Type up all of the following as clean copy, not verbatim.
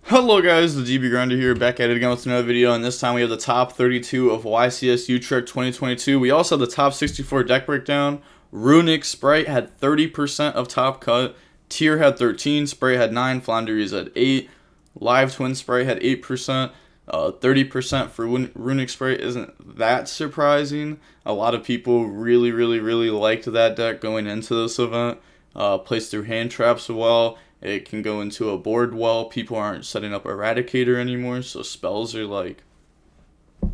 Hello guys, the DB Grinder here, back at it again with another video, and this time we have the top 32 of YCS Utrecht 2022. We also have the top 64 deck breakdown. Runic Spright had 30% of top cut, Tier had 13, Spright had 9, Flounderies had 8, Live Twin Spright had 8%, 30% for Runic Spright isn't that surprising. A lot of people really liked that deck going into this event. Plays through hand traps well. It can go into a board well. People aren't setting up Eradicator anymore, so spells are like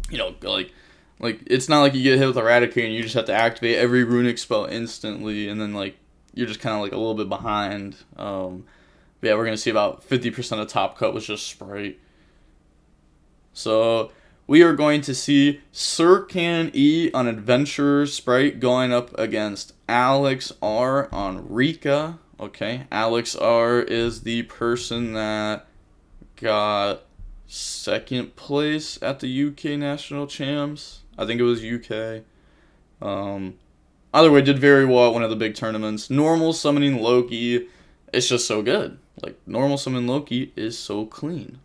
it's not like you get hit with Eradicator and you just have to activate every runic spell instantly, and then like you're just kind of like a little bit behind. But yeah, we're gonna see about 50% of top cut was just Spright. So we are going to see Sircan E on Adventurer Spright going up against Alex R on Rikka. Okay, Alex R is the person that got second place at the UK National Champs. I think it was UK. Either way, did very well at one of the big tournaments. Normal summoning Loki, it's just so good. Like, normal summon Loki is so clean.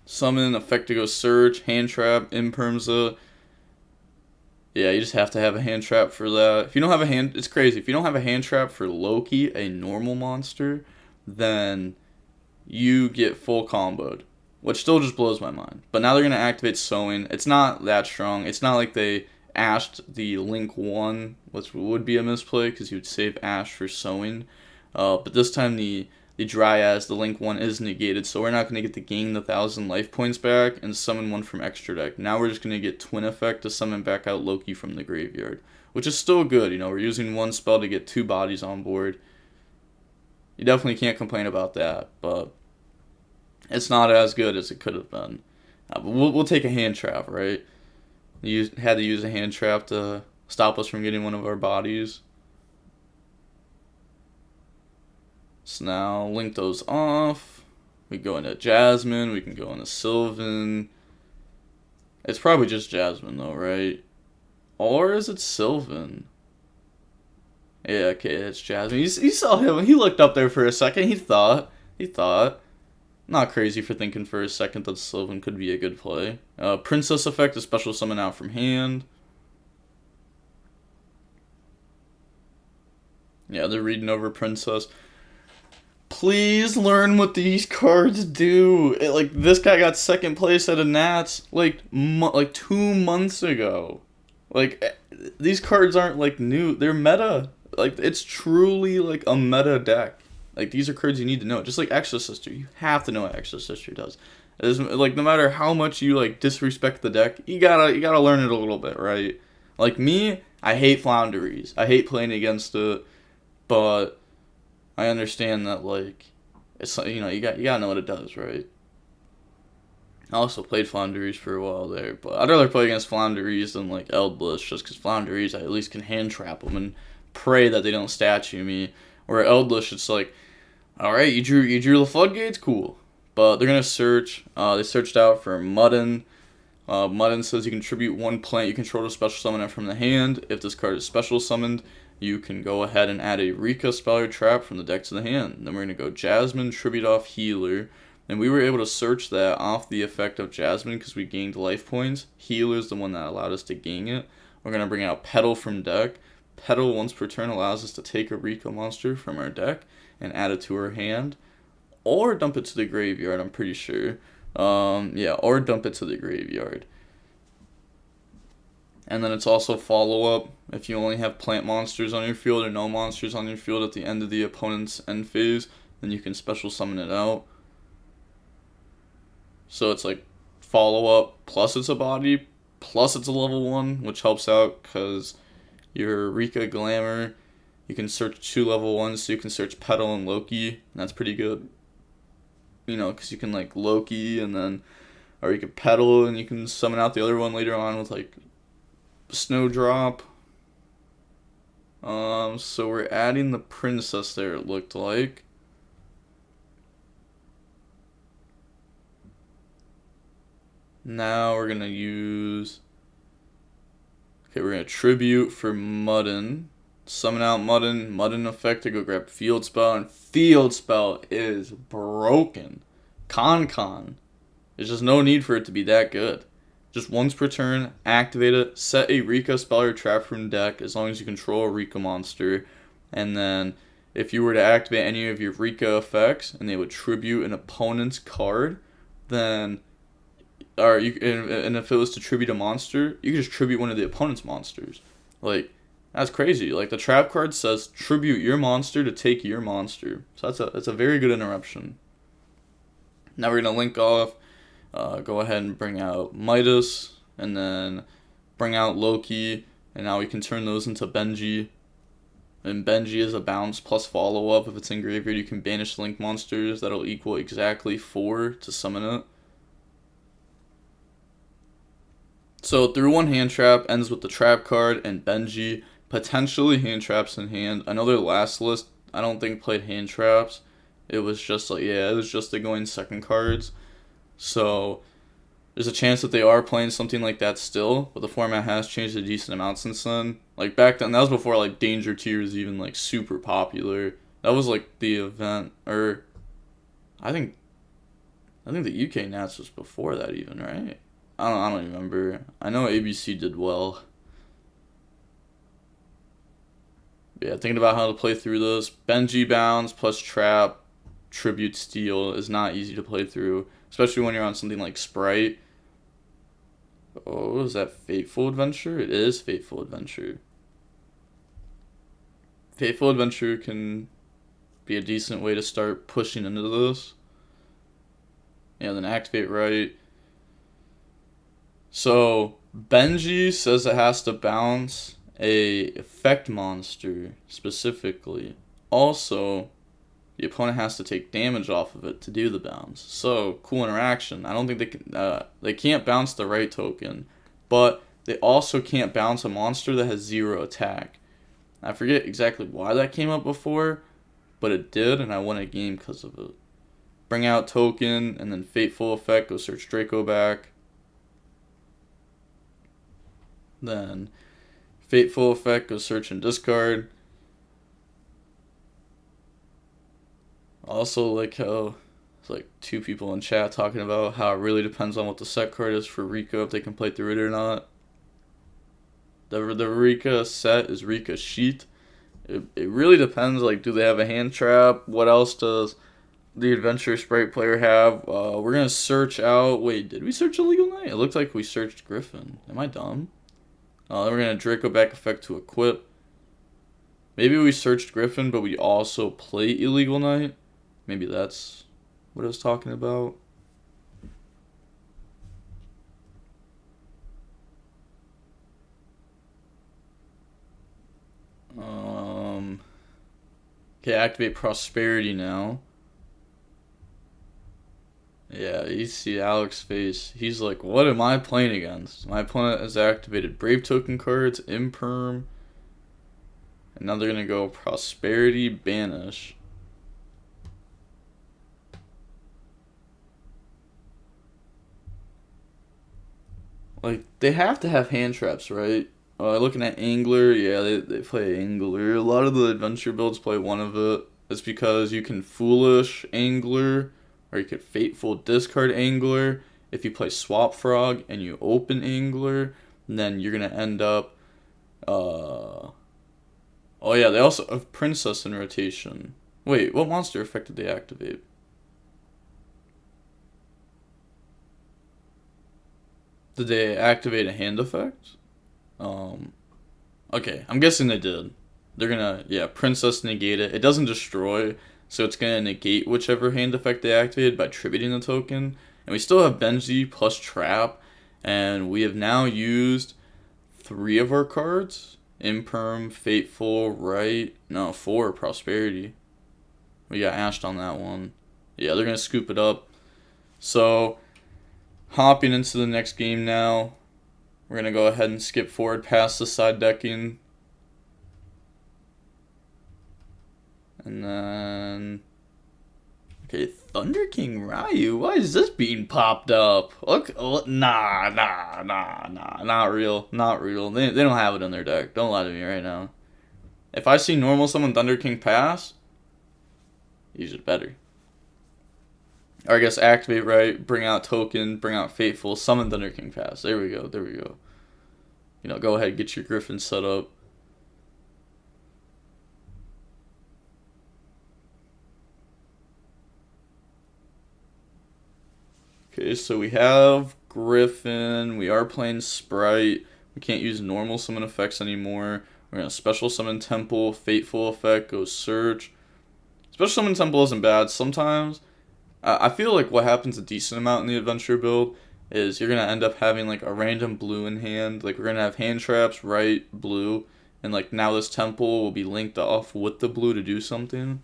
Summon, Effectigo Surge, Hand Trap, Impermza. Yeah, you just have to have a hand trap for that. If you don't have a hand, it's crazy. If you don't have a hand trap for Loki, a normal monster, then you get full comboed, which still just blows my mind. But now they're going to activate Sowing. It's not that strong. It's not like they ashed the Link 1, which would be a misplay because you'd save Ash for Sowing. But this time the Dryas, the Link 1, is negated, so we're not going to get to gain the 1,000 life points back and summon one from extra deck. Now we're just going to get Twin Effect to summon back out Loki from the graveyard, which is still good. You know, we're using one spell to get 2 bodies on board. You definitely can't complain about that, but it's not as good as it could have been. But we'll take a hand trap, right? You had to use a hand trap to stop us from getting one of our bodies. So now link those off. We go into Jasmine. We can go into Sylvan. It's probably just Jasmine though, right? Or is it Sylvan? Yeah, okay, it's Jasmine. You saw him. He looked up there for a second. He thought. Not crazy for thinking for a second that Sylvan could be a good play. Princess Effect, a special summon out from hand. Yeah, they're reading over Princess. Please learn what these cards do. Like, this guy got second place at a Nats like 2 months ago. Like, these cards aren't like new. They're meta. Like, it's truly like a meta deck. Like, these are cards you need to know. Just like Exorcister, you have to know what Exorcister does. It's, like, no matter how much you like disrespect the deck, you gotta learn it a little bit, right? Like me, I hate Flounderies. I hate playing against it, but I understand that, like, it's, you know, you gotta know what it does, right? I also played Flounderies for a while there, but I'd rather play against Flounderies than, like, Eldlish, just because Flounderies, I at least can hand trap them and pray that they don't statue me. Where Eldlish, it's like, alright, you drew the floodgates? Cool. But they're gonna search. They searched out for Muddin. Muddin says you contribute 1 plant you control to special summon it from the hand. If this card is special summoned, you can go ahead and add a Rikka spell or trap from the deck to the hand. Then we're going to go Jasmine, tribute off Healer. And we were able to search that off the effect of Jasmine because we gained life points. Healer is the one that allowed us to gain it. We're going to bring out Petal from deck. Petal once per turn allows us to take a Rikka monster from our deck and add it to our hand. Or dump it to the graveyard, I'm pretty sure. Yeah, or dump it to the graveyard. And then it's also follow-up. If you only have plant monsters on your field or no monsters on your field at the end of the opponent's end phase, then you can special summon it out. So it's like follow-up plus it's a body, plus it's a level 1, which helps out because your Rikka Glamour, you can search 2 level 1s, so you can search Petal and Loki, and that's pretty good. You know, because you can like Loki and then, or you can Petal and you can summon out the other one later on with like Snowdrop. So we're adding the Princess there, it looked like. Now we're gonna use, okay, we're gonna tribute for Muddin. Summon out Muddin. Muddin effect to go grab Field Spell, and Field Spell is broken. Con. There's just no need for it to be that good. Just once per turn, activate it, set a Rikka spell or trap from deck as long as you control a Rikka monster, and then if you were to activate any of your Rikka effects and they would tribute an opponent's card, then and if it was to tribute a monster, you could just tribute one of the opponent's monsters. Like, that's crazy. Like, the trap card says tribute your monster to take your monster. So that's a very good interruption. Now we're gonna link off. Go ahead and bring out Midas, and then bring out Loki, and now we can turn those into Benji. And Benji is a bounce plus follow up. If it's in graveyard, you can banish link monsters. That'll equal exactly 4 to summon it. So through one hand trap ends with the trap card and Benji, potentially hand traps in hand. I know their last list I don't think played hand traps. It was just like, yeah, it was just the going second cards. So there's a chance that they are playing something like that still, but the format has changed a decent amount since then. Like back then, that was before like Danger Tier was even like super popular. That was like the event, or I think the UK Nats was before that even, right? I don't remember. I know ABC did well. Yeah, thinking about how to play through this. Benji bounds plus trap, tribute steal is not easy to play through, especially when you're on something like Spright. Oh, is that Fateful Adventure? It is Fateful Adventure. Fateful Adventure can be a decent way to start pushing into this. Yeah, then activate right. So Benji says it has to bounce a effect monster specifically. Also, the opponent has to take damage off of it to do the bounce. So cool interaction. I don't think they can. They can't bounce the right token, but they also can't bounce a monster that has 0 attack. I forget exactly why that came up before, but it did, and I won a game because of it. Bring out token, and then Fateful Effect, go search Draco back. Then Fateful Effect, go search and discard. Also, like how it's like 2 people in chat talking about how it really depends on what the set card is for Rikka, if they can play through it or not. The Rikka set is Rikka Sheet. It really depends, like, do they have a hand trap? What else does the Adventure Sprite player have? We're going to search out... Wait, did we search Illegal Knight? It looked like we searched Griffin. Am I dumb? Then we're going to Draco back effect to equip. Maybe we searched Griffin, but we also play Illegal Knight. Maybe that's what I was talking about. Okay, activate Prosperity now. Yeah, you see Alex's face. He's like, what am I playing against? My opponent has activated Brave Token cards, Imperm. And now they're going to go Prosperity, Banish. Like, they have to have hand traps, right? Looking at Angler, yeah, they play Angler. A lot of the adventure builds play one of it. It's because you can Foolish Angler, or you could Fateful discard Angler. If you play Swap Frog and you open Angler, then you're going to end up... Oh yeah, they also have Princess in rotation. Wait, what monster effect did they activate? Did they activate a hand effect? Okay, I'm guessing they did. They're gonna, yeah, Princess negate it. It doesn't destroy, so it's gonna negate whichever hand effect they activated by tributing the token. And we still have Benji plus Trap, and we have now used 3 of our cards. Imperm, Fateful, right? No, 4, Prosperity. We got ashed on that one. Yeah, they're gonna scoop it up. So, hopping into the next game now. We're going to go ahead and skip forward past the side decking. And then... Okay, Thunder King Ryu. Why is this being popped up? Look, nah, not real. Not real. They don't have it in their deck. Don't lie to me right now. If I see normal summon Thunder King pass, use it better. Or I guess activate right, bring out token, bring out faithful, summon Thunder King Pass. There we go, there we go. You know, go ahead, get your Griffin set up. Okay, so we have Griffin. We are playing Spright. We can't use normal summon effects anymore. We're going to special summon Temple. Fateful effect goes Search. Special summon Temple isn't bad. Sometimes, I feel like what happens a decent amount in the adventure build is you're going to end up having like a random blue in hand. Like we're going to have hand traps, right, blue. And like now this Temple will be linked off with the blue to do something.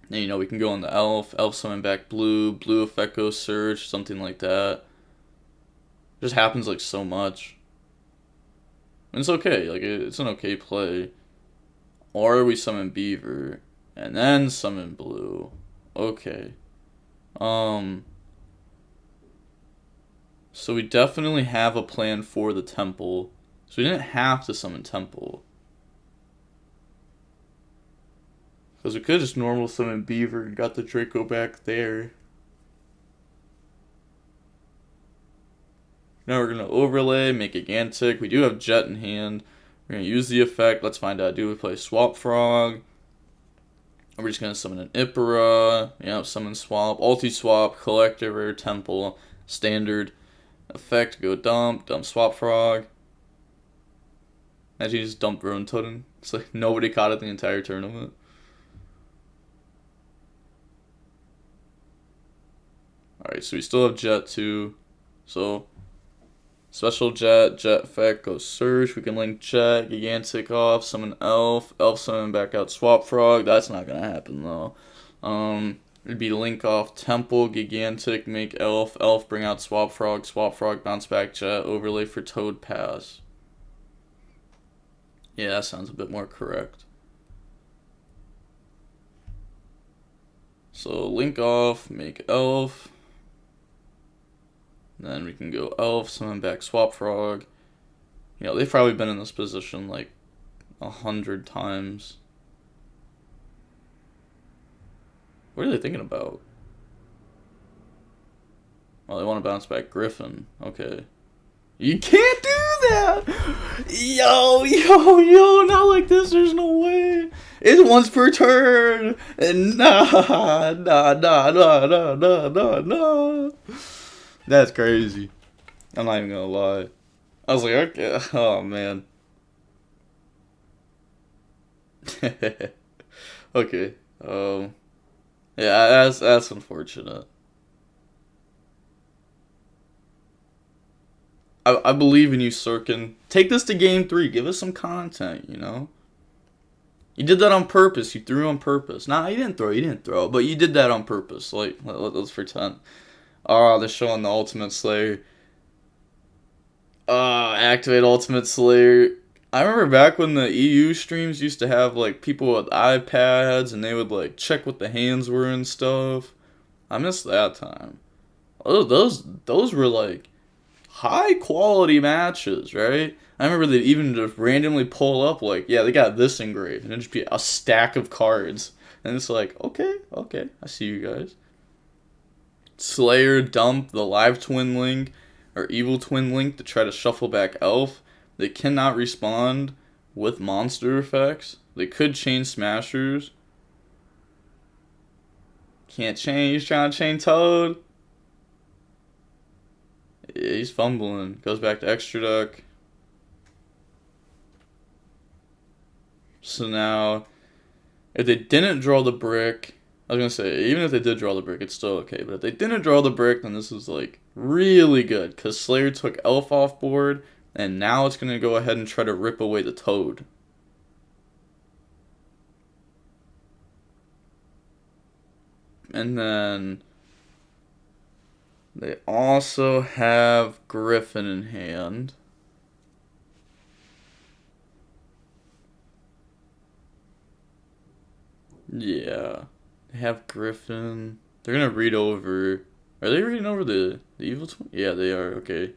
And, you know, we can go on the elf summon back blue effect goes Surge, something like that. It just happens like so much. And it's okay, like it's an okay play. Or we summon Beaver, and then summon blue. Okay. So we definitely have a plan for the Temple. So we didn't have to summon Temple. Because we could just normal summon Beaver and got the Draco back there. Now we're going to overlay, make Gigantic. We do have Jet in hand. We're going to use the effect. Let's find out. Do we play Swap Frog? We're just going to summon an Ipera. Yeah, summon Swap. Ulti Swap, Collector, Temple, Standard. Effect, go dump Swap Frog. Imagine you just dump Ruin Totem. It's like nobody caught it the entire tournament. Alright, so we still have Jet too. So, special Jet effect goes Surge. We can link Jet, Gigantic off, summon Elf summon back out Swap Frog. That's not gonna happen though. It'd be link off Temple, Gigantic, make Elf bring out Swap Frog, bounce back Jet, overlay for Toad Pass. Yeah, that sounds a bit more correct. So link off, make Elf. Then we can go Elf, summon back Swap Frog. You know, they've probably been in this position like 100 times. What are they thinking about? Well, they want to bounce back Griffin. Okay. You can't do that! Yo, not like this, there's no way. It's once per turn. And nah. That's crazy. I'm not even gonna lie. I was like, okay, oh man. Okay. Yeah, that's unfortunate. I believe in you, Sirkin. Take this to game 3. Give us some content, you know? You did that on purpose. You threw on purpose. Nah, you didn't throw. But you did that on purpose. Like, let's pretend. Oh, they're showing the Ultimate Slayer. Activate Ultimate Slayer. I remember back when the EU streams used to have, like, people with iPads, and they would, like, check what the hands were and stuff. I missed that time. Oh, those were, like, high quality matches, right? I remember they'd even just randomly pull up like, yeah, they got this engraved, and it'd just be a stack of cards. And it's like, okay, I see you guys. Slayer dump the live twin link or evil twin link to try to shuffle back Elf. They cannot respond with monster effects. They could chain Smashers. Can't chain. He's trying to chain Toad. Yeah, he's fumbling. Goes back to extra deck. So now, if they didn't draw the brick, I was going to say, even if they did draw the brick, it's still okay. But if they didn't draw the brick, then this is, like, really good. Because Slayer took Elf off board, and now it's going to go ahead and try to rip away the Toad. And then they also have Griffin in hand. Yeah. They have Griffin. They're gonna read over. Are they reading over the evil twin? Yeah, they are. Okay.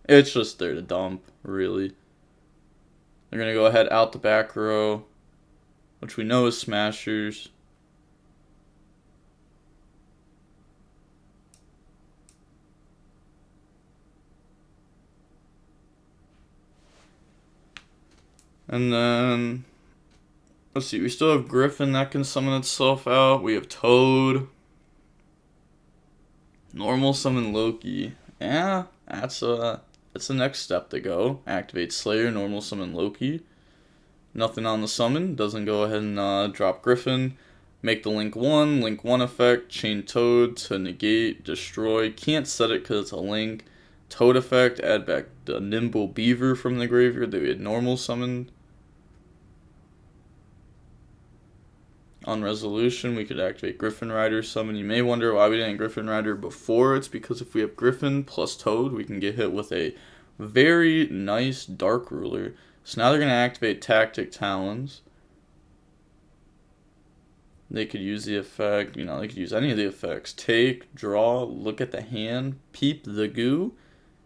It's just there to dump, really. They're gonna go ahead out the back row, which we know is Smashers. And then, let's see, we still have Griffin that can summon itself out. We have Toad. Normal summon Loki. Yeah, that's the next step to go. Activate Slayer, normal summon Loki. Nothing on the summon. Doesn't go ahead and drop Griffin. Make the link 1 effect. Chain Toad to negate, destroy. Can't set it because it's a link. Toad effect, add back the Nimble Beaver from the graveyard that we had normal summoned. On resolution, we could activate Griffin Rider summon. You may wonder why we didn't Griffin Rider before. It's because if we have Griffin plus Toad, we can get hit with a very nice Dark Ruler. So now they're going to activate Tactic Talons. They could use the effect, they could use any of the effects. Take, draw, look at the hand, peep the goo.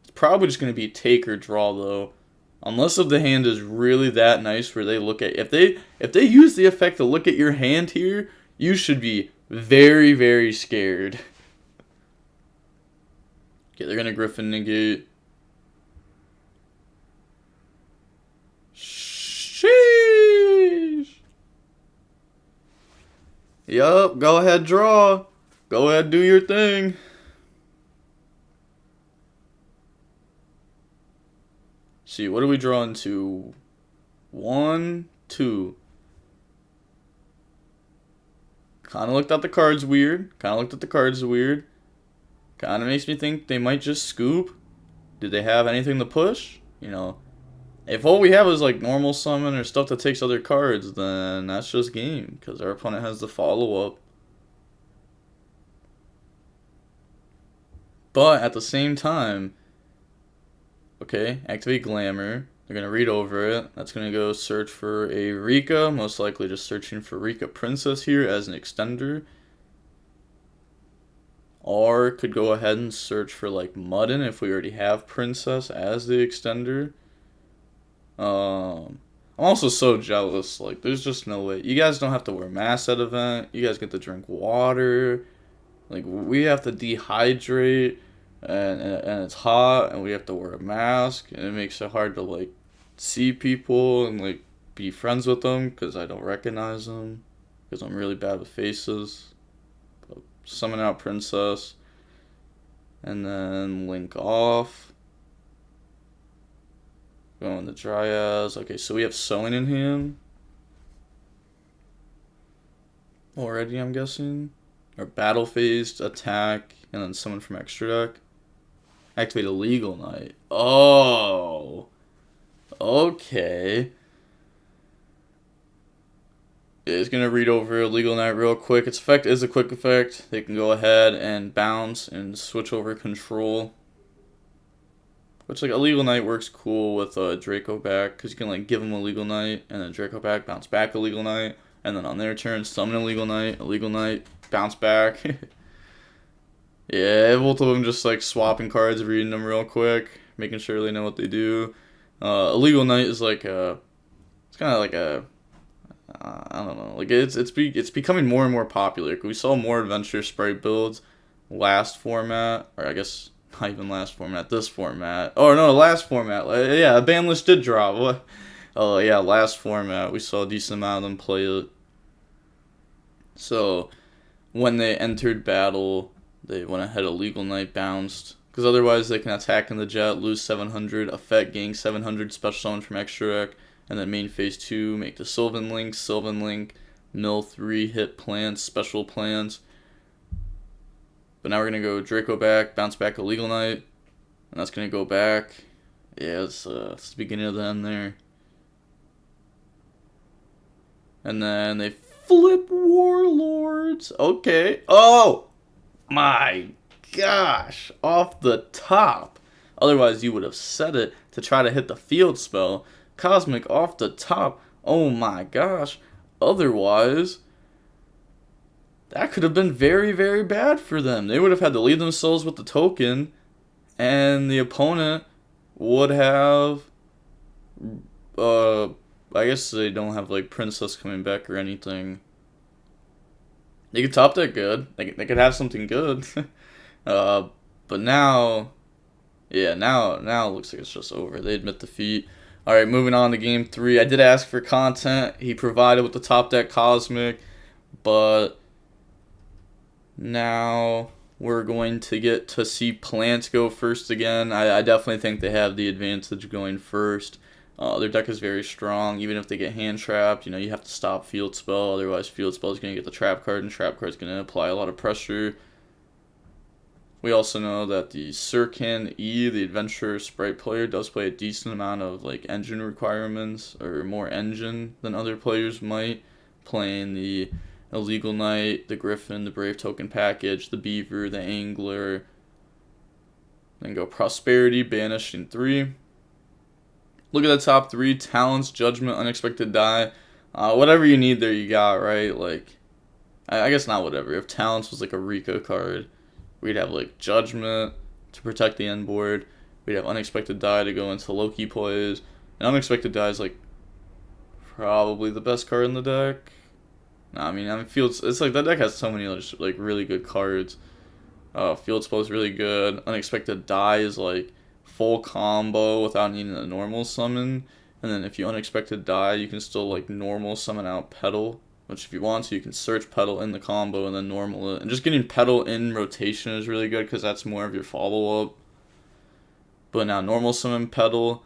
It's probably just going to be take or draw though. Unless if the hand is really that nice where they look at... If they use the effect to look at your hand here, you should be very, very scared. Okay, they're going to Griffin negate. Sheesh. Yup, go ahead, draw. Go ahead, do your thing. See, what are we drawing to? 1, 2. Kind of looked at the cards weird. Kind of makes me think they might just scoop. Did they have anything to push? If all we have is like normal summon or stuff that takes other cards, then that's just game. Because our opponent has the follow-up. But at the same time... Okay, activate Glamour. They're going to read over it. That's going to go search for a Rikka. Most likely just searching for Rikka Princess here as an extender. Or could go ahead and search for like Muddin if we already have Princess as the extender. I'm also so jealous. Like, there's just no way. You guys don't have to wear masks at event. You guys get to drink water. Like, we have to dehydrate. And it's hot, and we have to wear a mask, and it makes it hard to, like, see people and, like, be friends with them, because I don't recognize them, because I'm really bad with faces. But summon out Princess, and then link off. Go on the Dryads. Okay, so we have Sewing in hand. Already, I'm guessing. Or Battle Phased, attack, and then summon from extra deck. Activate a Legal Knight. Oh. Okay. It's going to read over a Legal Knight real quick. Its effect is a quick effect. They can go ahead and bounce and switch over control. Which, like, a Legal Knight works cool with Draco back. Because you can, like, give them a Legal Knight. And then Draco back, bounce back a Legal Knight. And then on their turn, summon a Legal Knight, bounce back. Yeah, both of them just like swapping cards, reading them real quick, making sure they know what they do. A Legal Knight is like it's kind of like I don't know, like it's becoming more and more popular. We saw more adventure Spright builds last format, or I guess not even last format, this format. Oh no, last format. Yeah, a ban list did drop. What? Oh yeah, last format we saw a decent amount of them play it. So when they entered battle, they went ahead, a Legal Knight bounced. Because otherwise they can attack in the jet, lose 700, effect, gain 700, special summon from extra deck. And then main phase 2, make the Sylvan Link, mill 3, hit plants, special plants. But now we're going to go Draco back, bounce back a Legal Knight. And that's going to go back. Yeah, it's the beginning of the end there. And then they flip Warlords. Okay. Oh! My gosh, off the top. Otherwise, you would have said it to try to hit the field spell. Cosmic off the top. Oh my gosh. Otherwise, that could have been very, very bad for them. They would have had to leave themselves with the token, and the opponent would have... I guess they don't have, like, Princess coming back or anything. They could top that good. They could have something good. But now... Yeah, now it looks like it's just over. They admit defeat. Alright, moving on to game 3. I did ask for content. He provided with the top deck Cosmic, but now we're going to get to see Plants go first again. I definitely think they have the advantage going first. Their deck is very strong. Even if they get hand trapped, you have to stop Field Spell. Otherwise, Field Spell is going to get the trap card, and trap card is going to apply a lot of pressure. We also know that the Sirkan E, the Adventurer Spright player, does play a decent amount of engine requirements, or more engine than other players might, playing the Illegal Knight, the Griffin, the Brave Token package, the Beaver, the Angler. Then go Prosperity, Banished in 3. Look at the top 3. Talents, Judgment, Unexpected Die. Whatever you need there you got, right? I guess not whatever. If Talents was a Rikka card, we'd have Judgment to protect the end board. We'd have Unexpected Die to go into Loki plays. And Unexpected Die is probably the best card in the deck. No, I mean Fields. It's that deck has so many really good cards. Field Spell is really good. Unexpected Die is full combo without needing a normal summon. And then if you Unexpected Die, you can still normal summon out Petal. Which if you want to, you can search Petal in the combo and then normal it. And just getting Petal in rotation is really good because that's more of your follow-up. But now normal summon Petal.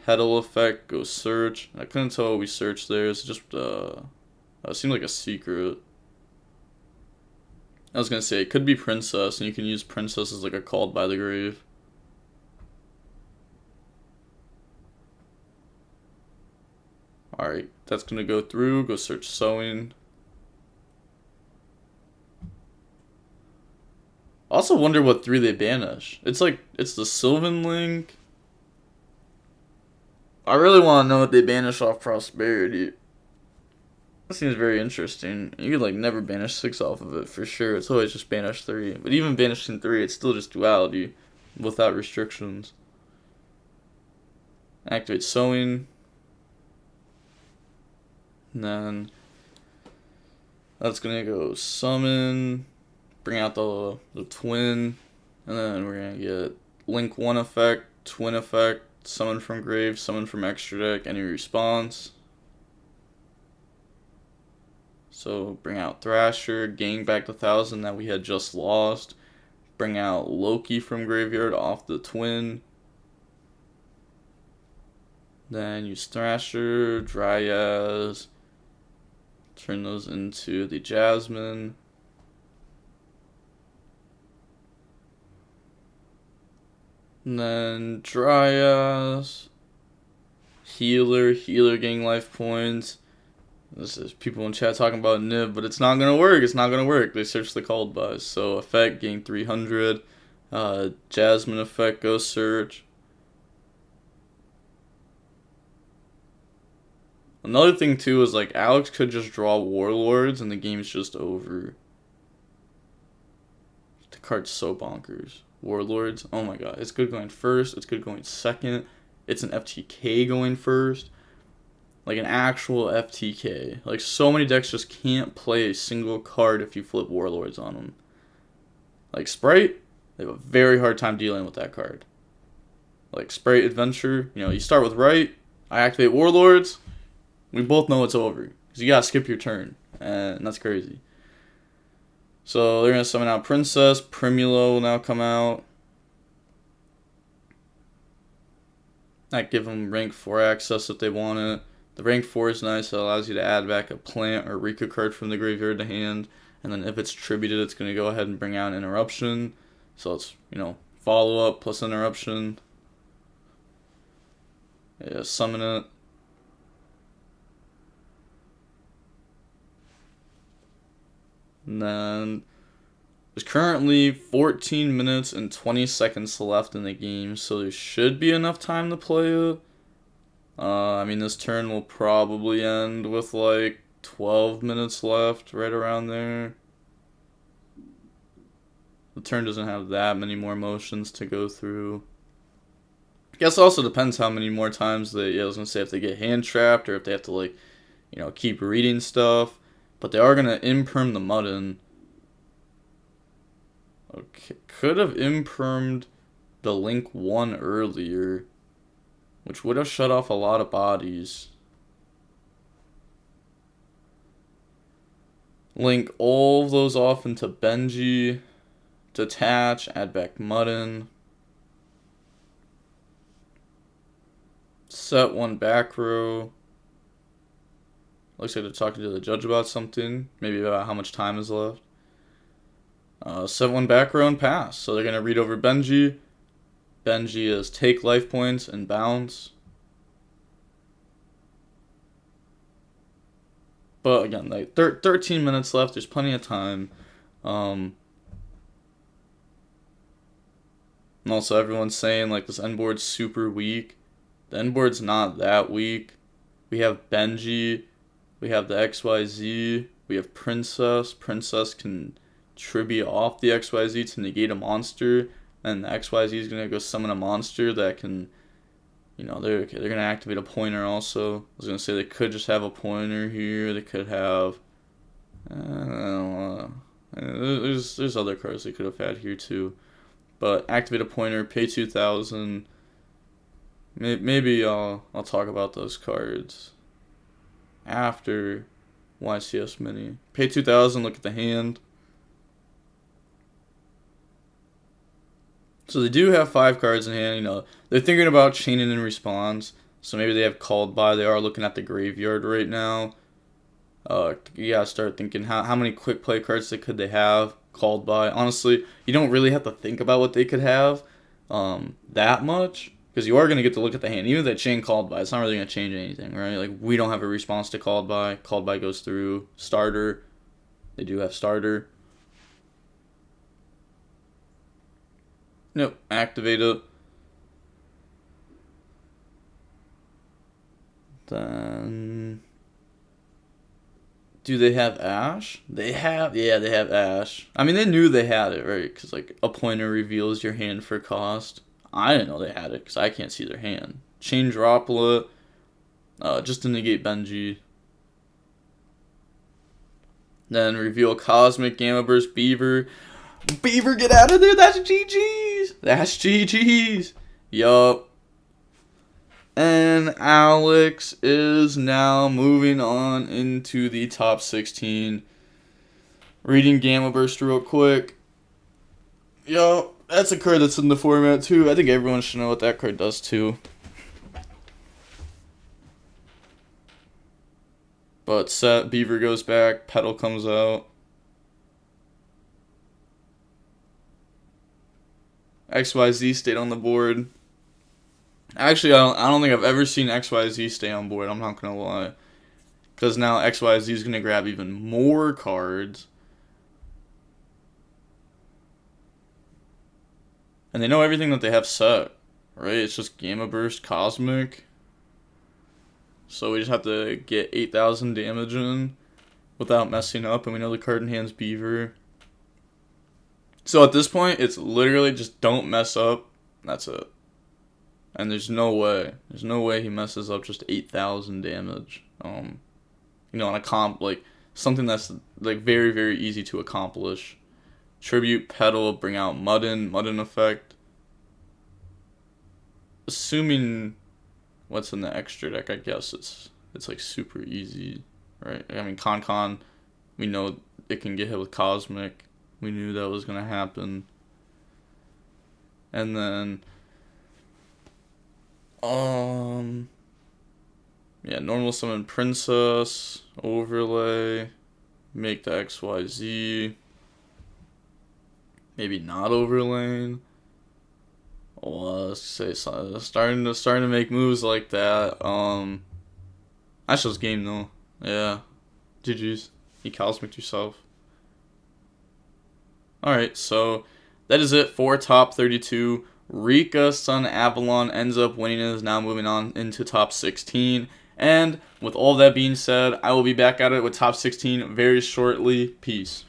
Petal effect, go search. I couldn't tell what we searched there. It's just, it seemed like a secret. I was going to say, it could be Princess, and you can use Princess as a Called by the Grave. Alright, that's going to go through. Go search Sewing. I also wonder what 3 they banish. It's the Sylvan Link. I really want to know what they banish off Prosperity. That seems very interesting. You could never banish 6 off of it for sure. It's always just banish 3. But even banishing 3, it's still just duality without restrictions. Activate Sewing. And then that's gonna go summon, bring out the twin, and then we're gonna get Link 1 effect, Twin effect, summon from grave, summon from extra deck, any response. So bring out Thrasher, gain back the 1,000 that we had just lost. Bring out Loki from graveyard off the twin. Then use Thrasher, Dryas. Turn those into the Jasmine. And then Dryas. Healer getting life points. This is people in chat talking about Nib, but it's not gonna work. It's not gonna work. They search the called by. So effect gain 300. Jasmine effect go search. Another thing too is Alex could just draw Warlords and the game's just over. The card's so bonkers. Warlords, oh my god, it's good going first. It's good going second. It's an FTK going first. An actual FTK. So many decks just can't play a single card if you flip Warlords on them. Spright, they have a very hard time dealing with that card. Spright Adventure, you start with Right, I activate Warlords, we both know it's over. Because you gotta skip your turn. And that's crazy. So they're gonna summon out Princess, Primula will now come out. That give them rank 4 access if they want it. The rank 4 is nice. It allows you to add back a plant or Rikka card from the graveyard to hand. And then if it's tributed, it's going to go ahead and bring out Interruption. So it's, follow up plus Interruption. Yeah, summon it. And then there's currently 14 minutes and 20 seconds left in the game. So there should be enough time to play it. This turn will probably end with 12 minutes left, right around there. The turn doesn't have that many more motions to go through. I guess it also depends how many more times they, I was going to say if they get hand trapped or if they have to keep reading stuff. But they are going to imperm the Muddin. Okay, could have impermed the Link 1 earlier. which would have shut off a lot of bodies. Link all of those off into Benji. Detach, add back Mudden. Set one back row. Looks like they're talking to the judge about something. Maybe about how much time is left. Set one back row and pass. So they're going to read over Benji. Benji is take life points and bounce. But again, like 13 minutes left. There's plenty of time. And also everyone's saying like this end board's super weak. The end board's not that weak. We have Benji. We have the XYZ. We have Princess. Princess can tribute off the XYZ to negate a monster. And the XYZ is going to go summon a monster that can, you know, they're going to activate a pointer also. I was going to say they could just have a pointer here. They could have, I don't know. There's other cards they could have had here too. But activate a pointer, pay 2,000. Maybe I'll talk about those cards after YCS mini. Pay 2,000, look at the hand. So they do have 5 cards in hand, you know. They're thinking about chaining in response. So maybe they have called by. They are looking at the graveyard right now. You gotta start thinking how many quick play cards could they have called by. Honestly, you don't really have to think about what they could have that much. Because you are going to get to look at the hand. Even if they chain called by, it's not really going to change anything, right? Like, we don't have a response to called by. Called by goes through starter. They do have starter. Nope. Activate it. Then... do they have Ash? They have Ash. I mean, they knew they had it, right? Because, like, a pointer reveals your hand for cost. I didn't know they had it because I can't see their hand. Chain Droplet, just to negate Benji. Then reveal Cosmic, Gamma Burst, Beaver. Beaver, get out of there! That's GG's! That's GG's! Yup. And Alex is now moving on into the top 16. Reading Gamma Burst real quick. Yup. That's a card that's in the format too. I think everyone should know what that card does too. But set, Beaver goes back, Petal comes out. XYZ stayed on the board. Actually, I don't think I've ever seen XYZ stay on board, I'm not going to lie. Because now XYZ is going to grab even more cards. And they know everything that they have set, right? It's just Gamma Burst, Cosmic. So we just have to get 8,000 damage in without messing up. And we know the card in hand's Beaver. So at this point, it's literally just don't mess up. That's it. And there's no way. There's no way he messes up just 8,000 damage. You know, on a comp, like, something that's, like, very, very easy to accomplish. Tribute, Petal, bring out Mudden effect. Assuming what's in the extra deck, I guess it's like super easy, right? I mean, Con, we know it can get hit with Cosmic. We knew that was gonna happen. And then, yeah, normal summon Princess, overlay, make the XYZ. Maybe not overlaying. Well, let's say starting to make moves like that. That's just game though. Yeah, GG's. You Cosmic yourself. All right, so that is it for top 32. Rikka Sun Avalon ends up winning and is now moving on into top 16. And with all that being said, I will be back at it with top 16 very shortly. Peace.